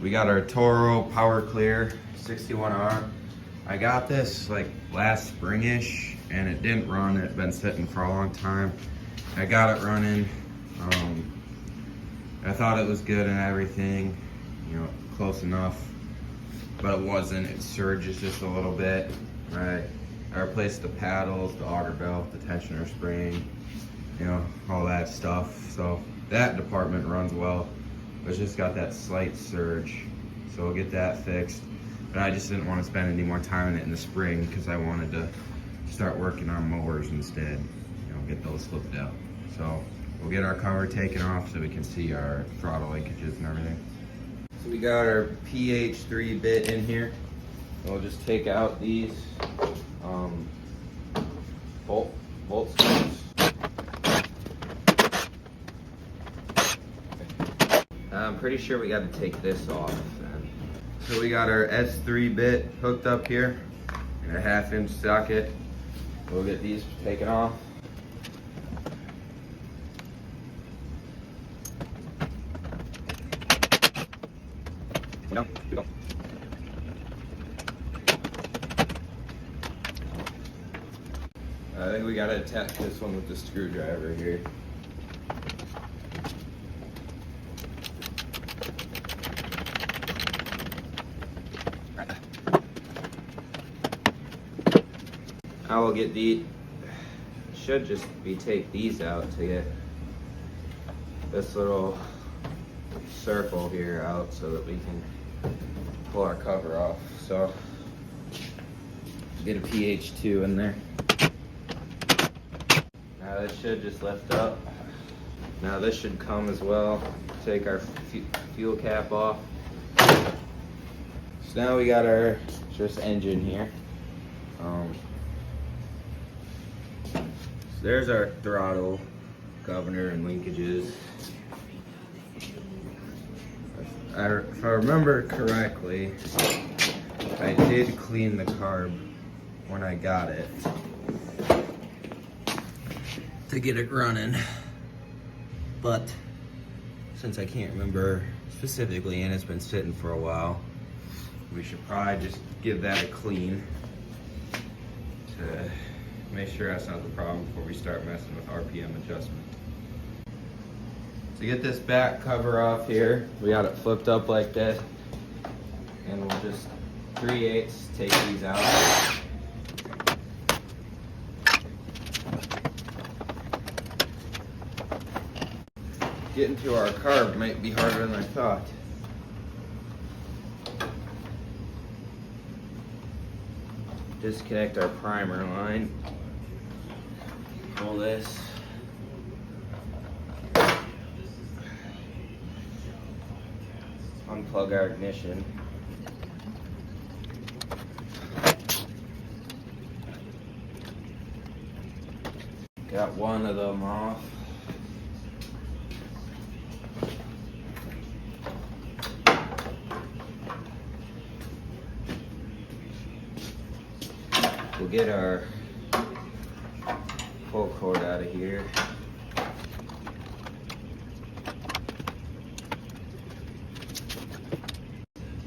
We got our Toro Power Clear 61R. I got this like last springish and it didn't run. It had been sitting for a long time. I got it running. I thought it was good and everything, you know, close enough, but it wasn't. It surges just a little bit. I replaced the paddles, the auger belt, the tensioner spring, you know, all that stuff. So that department runs well. It's just got that slight surge, so we'll get that fixed. But I just didn't want to spend any more time in it in the spring because I wanted to start working on mowers instead, you know, get those flipped out. So we'll get our cover taken off so we can see our throttle linkages and everything. So we got our PH3 bit in here. We'll just take out these bolt screws. I'm pretty sure we got to take this off then. So we got our S3 bit hooked up here and a 1/2-inch socket. We'll get these taken off. No, go. I think we gotta attach this one with the screwdriver here. I will get these, should just be take these out to get this little circle here out so that we can pull our cover off. So get a PH2 in there. Now this should just lift up. Now this should come as well. Take our fuel cap off. So now we got our just engine here. So there's our throttle, governor, and linkages. If I remember correctly, I did clean the carb when I got it to get it running, but since I can't remember specifically and it's been sitting for a while, we should probably just give that a clean to make sure that's not the problem before we start messing with RPM adjustment. To get this back cover off here, we got it flipped up like this, and we'll just 3/8 take these out. Getting to our carb might be harder than I thought. Disconnect our primer line. Pull this. Unplug our ignition. Got one of them off. We'll get our pull cord out of here.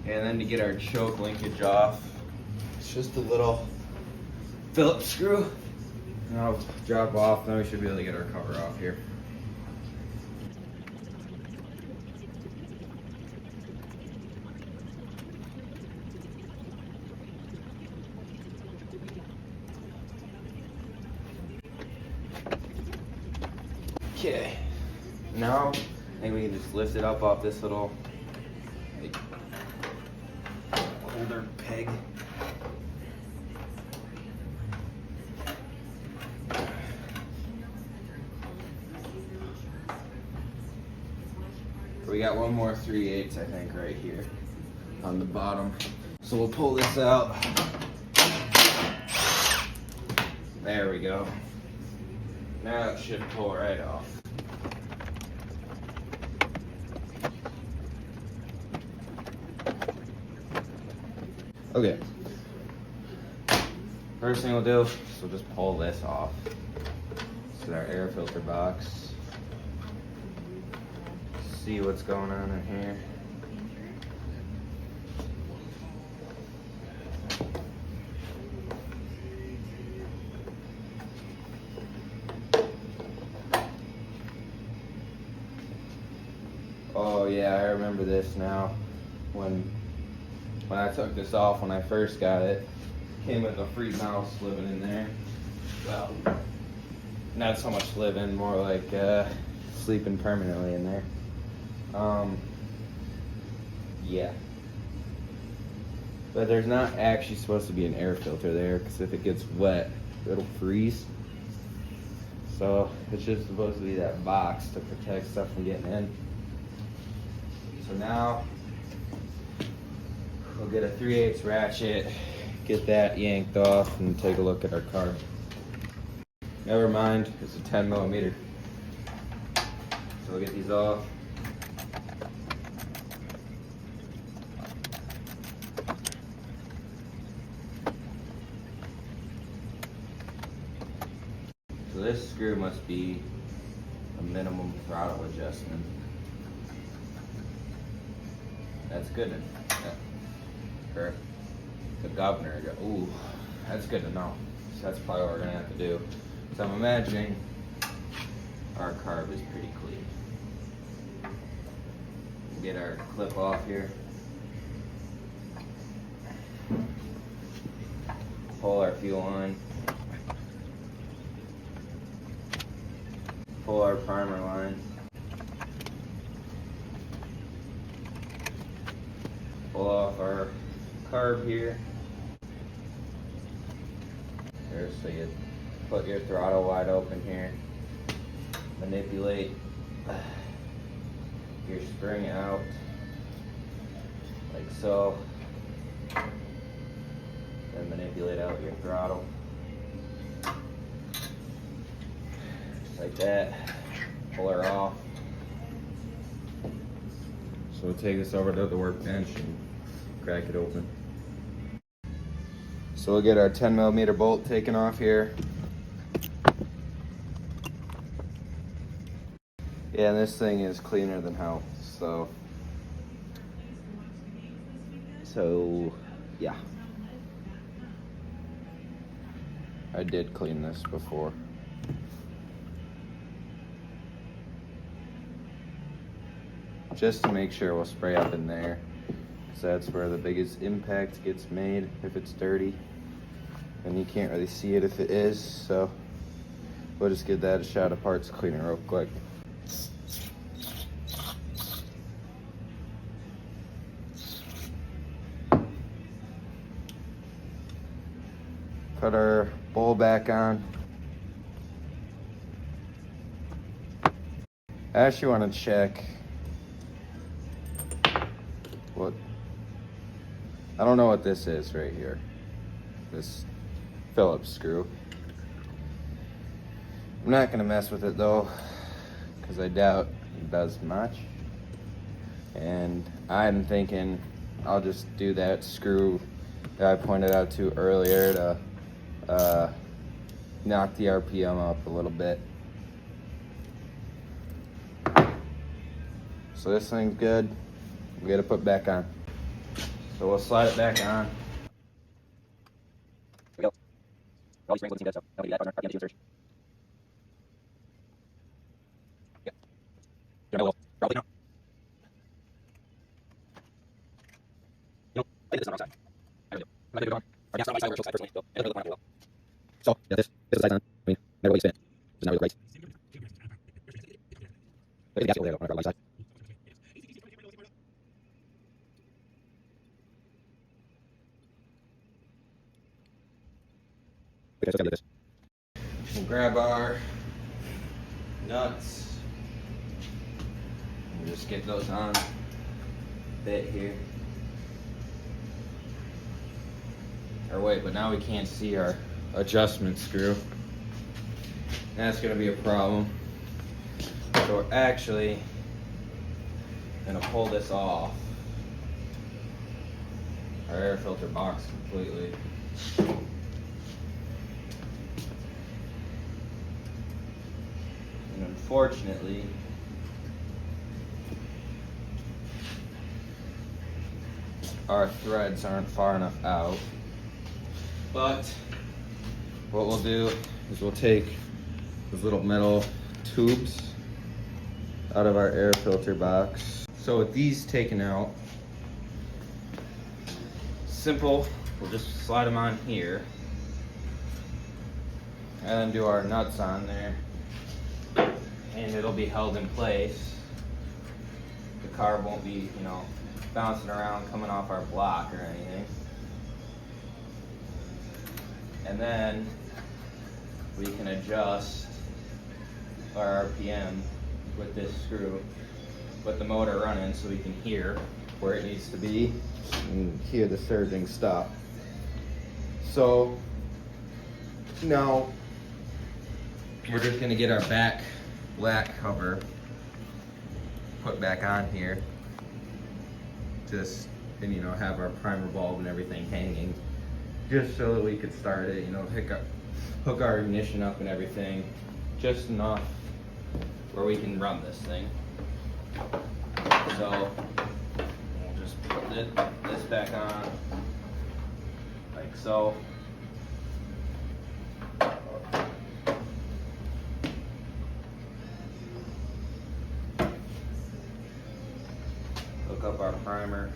And then to get our choke linkage off, it's just a little Phillips screw. And I'll drop off, then we should be able to get our cover off here. Okay, now I think we can just lift it up off this little holder peg. We got one more 3/8, I think, right here on the bottom. So we'll pull this out. There we go. Now it should pull right off. Okay. First thing we'll do is we'll just pull this off. This is our air filter box. See what's going on in here. Oh yeah, I remember this now. When I took this off when I first got it, came with a free mouse living in there. Well, not so much living, more like sleeping permanently in there. Yeah. But there's not actually supposed to be an air filter there, because if it gets wet, it'll freeze. So it's just supposed to be that box to protect stuff from getting in. So now we'll get a 3/8 ratchet, get that yanked off, and take a look at our carb. Never mind, it's a 10mm. So we'll get these off. So this screw must be a minimum throttle adjustment. That's good. Or the governor. Ooh, that's good to know. So that's probably what we're gonna have to do. So I'm imagining our carb is pretty clean. Get our clip off here. Pull our fuel line. Pull our primer line. Pull off our carb here. There, so you put your throttle wide open here. Manipulate your spring out like so. Then manipulate out your throttle. Just like that. Pull her off. So we'll take this over to the workbench and crack it open. So we'll get our 10mm bolt taken off here. Yeah, and this thing is cleaner than hell, so yeah. I did clean this before. Just to make sure, we'll spray up in there, because that's where the biggest impact gets made if it's dirty. And you can't really see it if it is, so we'll just give that a shot of parts cleaner real quick. Put our bowl back on. I actually want to check what, I don't know what this is right here. This Phillips screw. I'm not gonna mess with it though, because I doubt it does much. And I'm thinking I'll just do that screw that I pointed out to earlier to knock the RPM up a little bit. So this thing's good. We gotta put back on. So we'll slide it back on. Here we go. All these springs looking good, so that'll do that partner. RPM surge. Yep. Turn a little. Probably no. You know, I did this on the wrong side. I really do. I'm not gonna do it on. Our gas on my side, we're side personally, so it'll look on well. So, yeah, this is the side on. I mean, never really spin it. Does not really great. But the gas over there, on our right side. Okay, so it's gotta be like this. We'll grab our nuts. We'll just get those on a bit here. Or wait, but now we can't see our adjustment screw. That's gonna be a problem. So we're actually gonna pull this off our air filter box completely. And unfortunately, our threads aren't far enough out. But what we'll do is we'll take those little metal tubes out of our air filter box. So with these taken out, simple, we'll just slide them on here and then do our nuts on there, and it'll be held in place. The carb won't be, you know, bouncing around coming off our block or anything. And then we can adjust our RPM with this screw, with the motor running, so we can hear where it needs to be and hear the surging stop. So now we're just gonna get our back black cover put back on here, just, and you know, have our primer bulb and everything hanging, just so that we could start it, you know, hook our ignition up and everything, just enough where we can run this thing. So we'll just put this back on like so. Hook up our primer.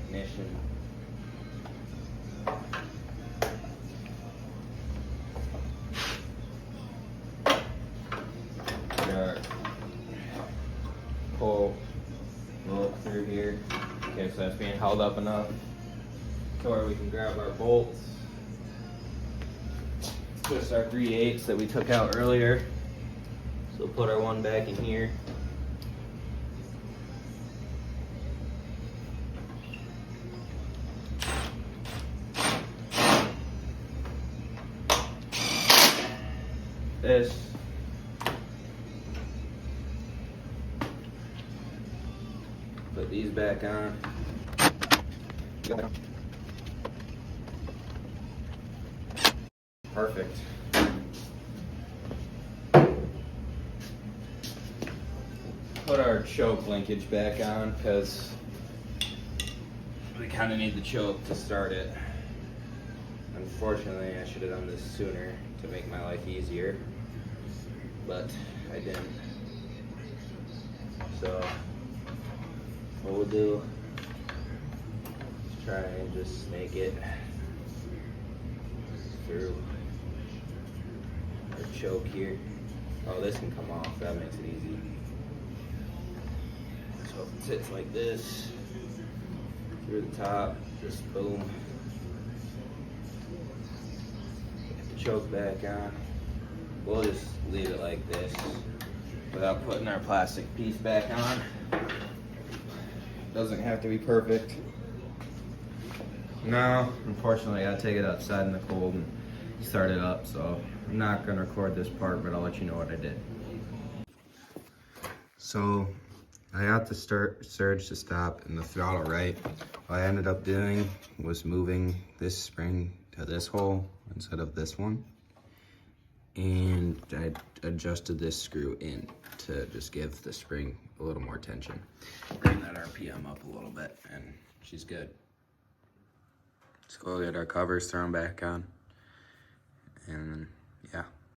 Ignition. Pull rope through here. Okay, so that's being held up enough to where we can grab our bolts. Just our 3/8 that we took out earlier. So we'll put our one back in here. This. Put these back on. Perfect. Put our choke linkage back on because we kind of need the choke to start it. Unfortunately, I should have done this sooner to make my life easier, but I didn't. So what we'll do is try and just snake it through our choke here. Oh, this can come off, that makes it easy. So if it sits like this, through the top, just boom. Get the choke back on. We'll just leave it like this without putting our plastic piece back on. Doesn't have to be perfect. No, unfortunately I gotta take it outside in the cold and start it up, so I'm not gonna record this part, but I'll let you know what I did. So I got the surge to stop and the throttle right. What I ended up doing was moving this spring to this hole instead of this one. And I adjusted this screw in to just give the spring a little more tension. Bring that RPM up a little bit, and she's good. Let's go get our covers thrown back on. And